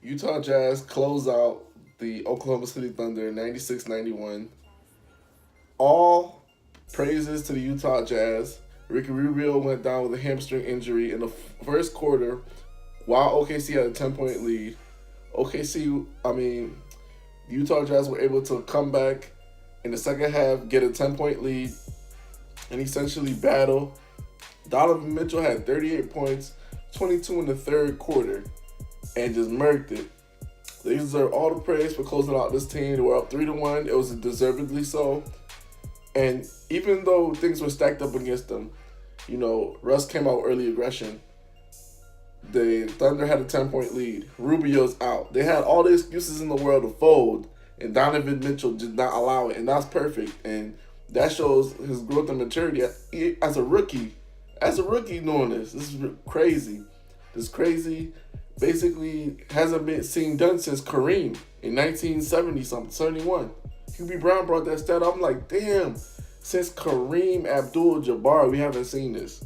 Utah Jazz close out the Oklahoma City Thunder 96-91. All praises to the Utah Jazz. Ricky Rubio went down with a hamstring injury in the first quarter while OKC had a 10-point lead. The Utah Jazz were able to come back in the second half, get a 10-point lead, and essentially battle. Donovan Mitchell had 38 points, 22 in the third quarter, and just murked it. They deserve all the praise for closing out this team. They were up 3-1. It was deservedly so. And even though things were stacked up against them, Russ came out early aggression. The Thunder had a 10-point lead. Rubio's out. They had all the excuses in the world to fold, and Donovan Mitchell did not allow it, and that's perfect. And that shows his growth and maturity as a rookie. As a rookie doing this. This is crazy. This is crazy. Basically hasn't been seen done since Kareem in 1970-something, 71. Hubie Brown brought that stat up. I'm like, damn, since Kareem Abdul-Jabbar, we haven't seen this.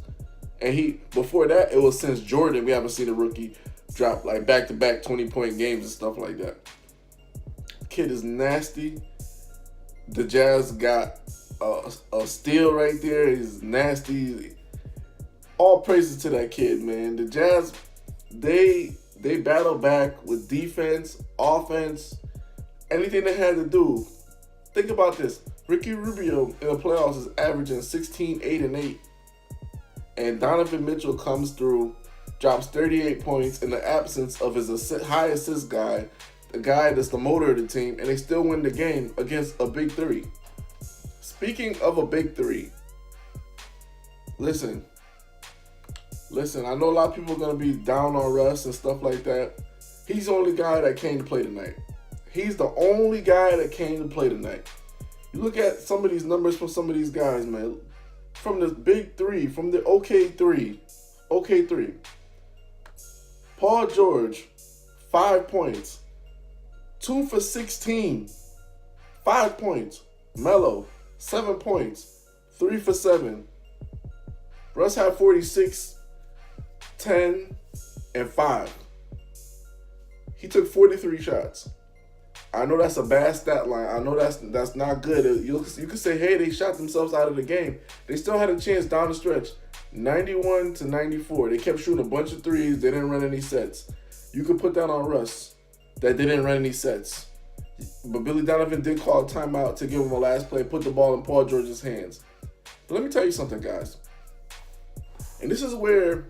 And before that, it was since Jordan, we haven't seen a rookie drop like back-to-back 20-point games and stuff like that. Kid is nasty. The Jazz got a steal right there. He's nasty. All praises to that kid, man. The Jazz, they battle back with defense, offense, anything they had to do. Think about this. Ricky Rubio in the playoffs is averaging 16, 8, and 8. And Donovan Mitchell comes through, drops 38 points in the absence of his high assist guy, the guy that's the motor of the team, and they still win the game against a big three. Speaking of a big three, listen, I know a lot of people are going to be down on Russ and stuff like that. He's the only guy that came to play tonight. He's the only guy that came to play tonight. You look at some of these numbers from some of these guys, man. From the big three, from the OK3. Paul George, 5 points. 2 for 16. 5 points. Melo, 7 points. 3 for 7. Russ had 46, 10, and 5. He took 43 shots. I know that's a bad stat line. I know that's not good. You could say, hey, they shot themselves out of the game. They still had a chance down the stretch. 91-94. They kept shooting a bunch of threes. They didn't run any sets. You could put that on Russ, that they didn't run any sets. But Billy Donovan did call a timeout to give him a last play, put the ball in Paul George's hands. But let me tell you something, guys. And this is where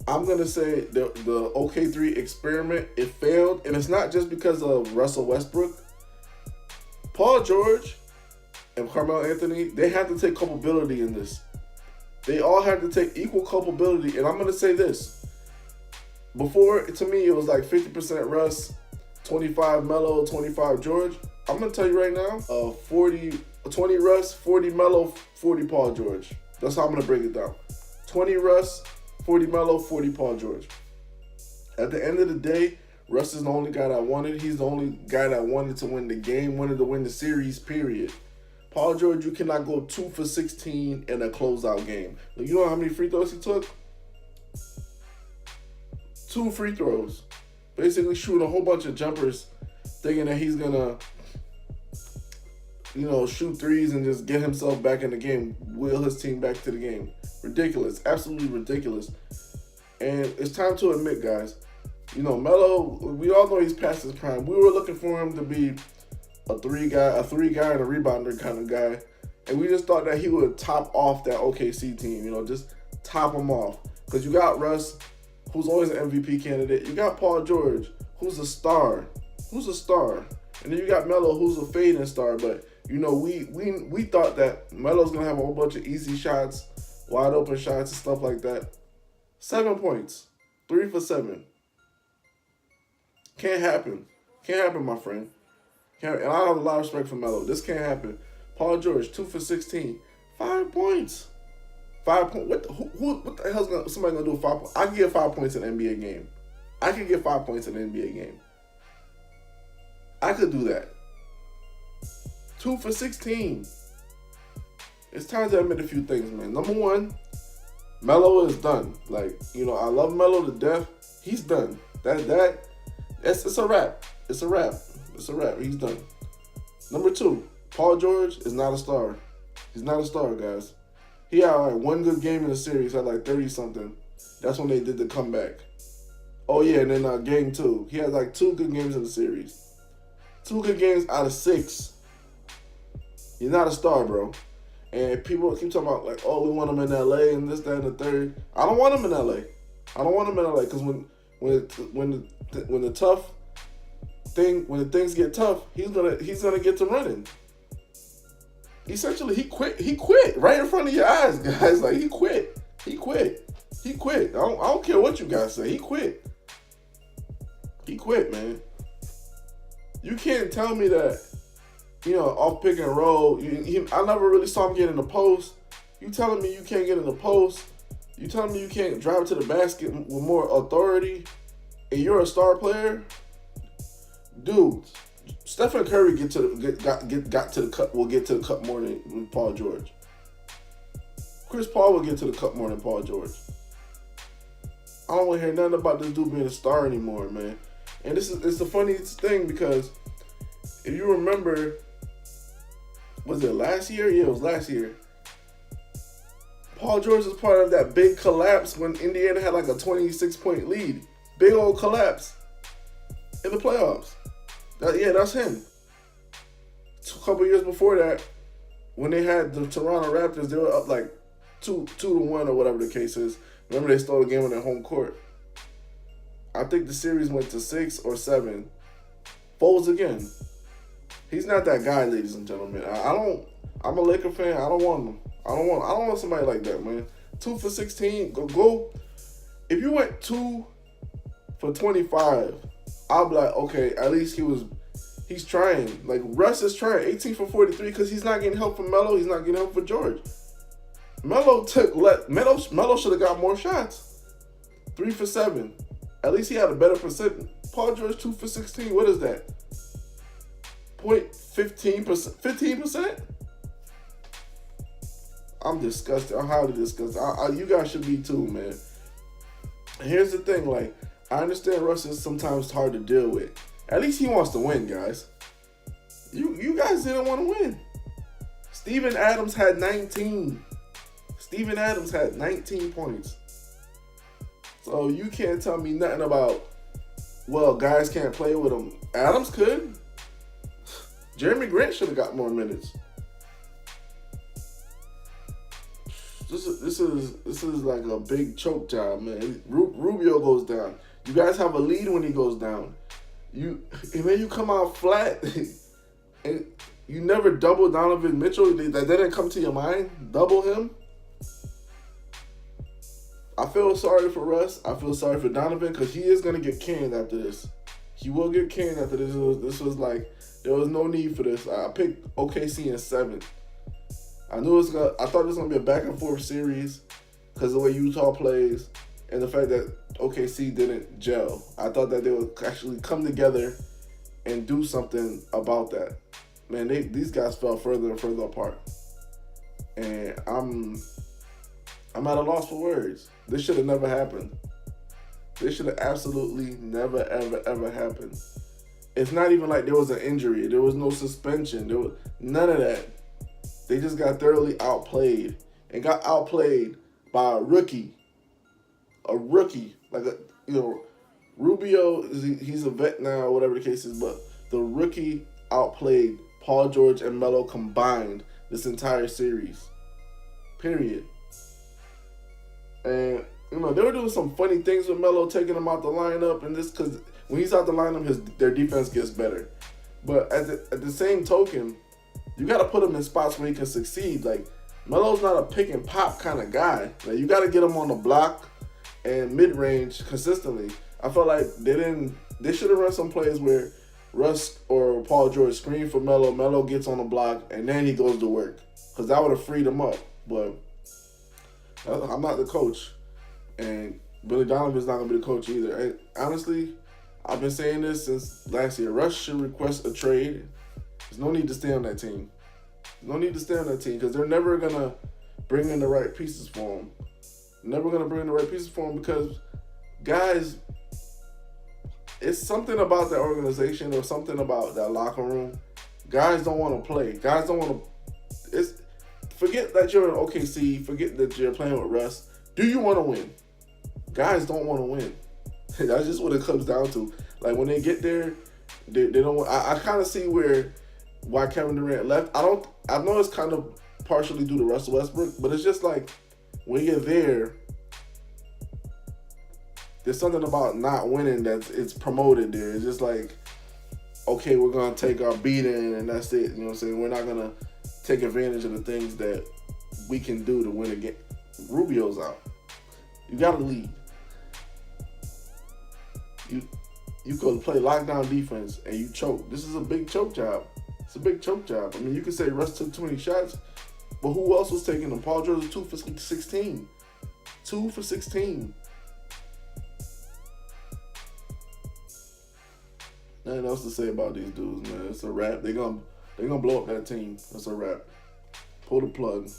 I'm going to say the OK3 experiment, it failed. And it's not just because of Russell Westbrook. Paul George and Carmelo Anthony, they had to take culpability in this. They all had to take equal culpability. And I'm going to say this. Before, to me, it was like 50% Russ, 25 Melo, 25 George. I'm going to tell you right now, 20 Russ, 40 Melo, 40 Paul George. That's how I'm going to break it down. 20 Russ, 40 Melo, 40 Paul George. At the end of the day, Russ is the only guy that I wanted. He's the only guy that wanted to win the game, wanted to win the series, period. Paul George, you cannot go 2 for 16 in a closeout game. You know how many free throws he took? 2 free throws. Basically shooting a whole bunch of jumpers, thinking that he's going to, shoot threes and just get himself back in the game, will his team back to the game. Ridiculous. Absolutely ridiculous. And it's time to admit, guys, Melo, we all know he's past his prime. We were looking for him to be a three guy and a rebounder kind of guy. And we just thought that he would top off that OKC team, just top him off. Because you got Russ, who's always an MVP candidate. You got Paul George, who's a star. And then you got Melo, who's a fading star. But, we thought that Melo's going to have a whole bunch of easy shots, wide open shots and stuff like that. 7 points. 3 for 7. Can't happen. Can't happen, my friend. And I have a lot of respect for Melo. This can't happen. Paul George, 2 for 16. 5 points. 5 points. What the hell's somebody going to do with 5 points? I can get 5 points in an NBA game. I can get 5 points in an NBA game. I could do that. 2 for 16. It's time to admit a few things, man. Number one, Melo is done. I love Melo to death. He's done. It's a wrap. It's a wrap. It's a wrap. He's done. Number 2, Paul George is not a star. He's not a star, guys. He had like one good game in the series, had like 30-something. That's when they did the comeback. Oh, yeah, and then game 2. He had like 2 good games in the series. 2 good games out of 6. He's not a star, bro. And people keep talking about, like, oh, we want him in L.A. and this, that, and the third. I don't want him in L.A. I don't want him in L.A. because when the things get tough, he's gonna get to running. Essentially, he quit right in front of your eyes, guys. Like, he quit. I don't care what you guys say. He quit, man. You can't tell me that, off pick and roll. I never really saw him get in the post. You telling me you can't get in the post? You telling me you can't drive to the basket with more authority, and you're a star player? Dude, Stephen Curry got to the cup. Will get to the cup more than Paul George. Chris Paul will get to the cup more than Paul George. I don't want to hear nothing about this dude being a star anymore, man. And it's the funniest thing because if you remember, was it last year? Yeah, it was last year. Paul George was part of that big collapse when Indiana had like a 26-point lead. Big old collapse in the playoffs. That's him. A couple years before that, when they had the Toronto Raptors, they were up like 2-1 or whatever the case is. Remember, they stole the game on their home court. I think the series went to 6 or 7. Folds again. He's not that guy, ladies and gentlemen. I'm a Laker fan. I don't want him. I don't want somebody like that, man. 2 for 16. Go. If you went 2 for 25, I'll be like, okay, at least he's trying. Like, Russ is trying. 18 for 43 because he's not getting help from Melo. He's not getting help from George. Melo should have got more shots. 3 for 7. At least he had a better percent. Paul George 2 for 16. What is that? 15%? 15%? I'm disgusted. I'm highly disgusted. You guys should be too, man. Here's the thing, like, I understand Russ is sometimes hard to deal with. At least he wants to win, guys. You guys didn't want to win. Steven Adams had 19. Steven Adams had 19 points. So you can't tell me nothing about, well, guys can't play with him. Adams could. Jeremy Grant should have got more minutes. This is like a big choke job, man. Rubio goes down. You guys have a lead when he goes down. And then you come out flat. And you never double Donovan Mitchell. That didn't come to your mind. Double him. I feel sorry for Russ. I feel sorry for Donovan because he is gonna get canned after this. He will get canned after this. This was like, there was no need for this. I picked OKC in 7. I thought it was gonna be a back and forth series because of the way Utah plays and the fact that OKC didn't gel. I thought that they would actually come together and do something about that. Man, these guys fell further and further apart, and I'm at a loss for words. This should have never happened. This should have absolutely never, ever, ever happened. It's not even like there was an injury. There was no suspension. There was none of that. They just got thoroughly outplayed and got outplayed by a rookie. A rookie. Like, Rubio, he's a vet now, whatever the case is, but the rookie outplayed Paul George and Melo combined this entire series. Period. And, they were doing some funny things with Melo, taking him out the lineup and this, because when he's out the lineup, their defense gets better. But at the same token, you got to put him in spots where he can succeed. Like, Melo's not a pick and pop kind of guy. Like, you got to get him on the block and mid-range consistently. I felt like they should have run some plays where Russ or Paul George screen for Melo, Melo gets on the block, and then he goes to work. Because that would have freed him up. But I'm not the coach. And Billy Donovan's not going to be the coach either. And honestly, I've been saying this since last year. Russ should request a trade. There's no need to stay on that team. No need to stay on that team because they're never going to bring in the right pieces for him. Never going to bring in the right pieces for him because guys, it's something about that organization or something about that locker room. Guys don't want to play. Guys don't want to. It's forget that you're in OKC. Forget that you're playing with Russ. Do you want to win? Guys don't want to win. That's just what it comes down to. Like when they get there, they don't. I kind of see why Kevin Durant left. I know it's kind of partially due to Russell Westbrook, but it's just like when you're there, there's something about not winning it's promoted there. It's just like, okay, we're gonna take our beating and that's it. You know what I'm saying? We're not gonna take advantage of the things that we can do to win a game. Rubio's out. You gotta lead. You go play lockdown defense and you choke. This is a big choke job. It's a big choke job. I mean, you could say Russ took 20 shots, but who else was taking them? Paul George was 2 for 16. 2 for 16. Nothing else to say about these dudes, man. It's a wrap. They're gonna blow up that team. It's a wrap. Pull the plug.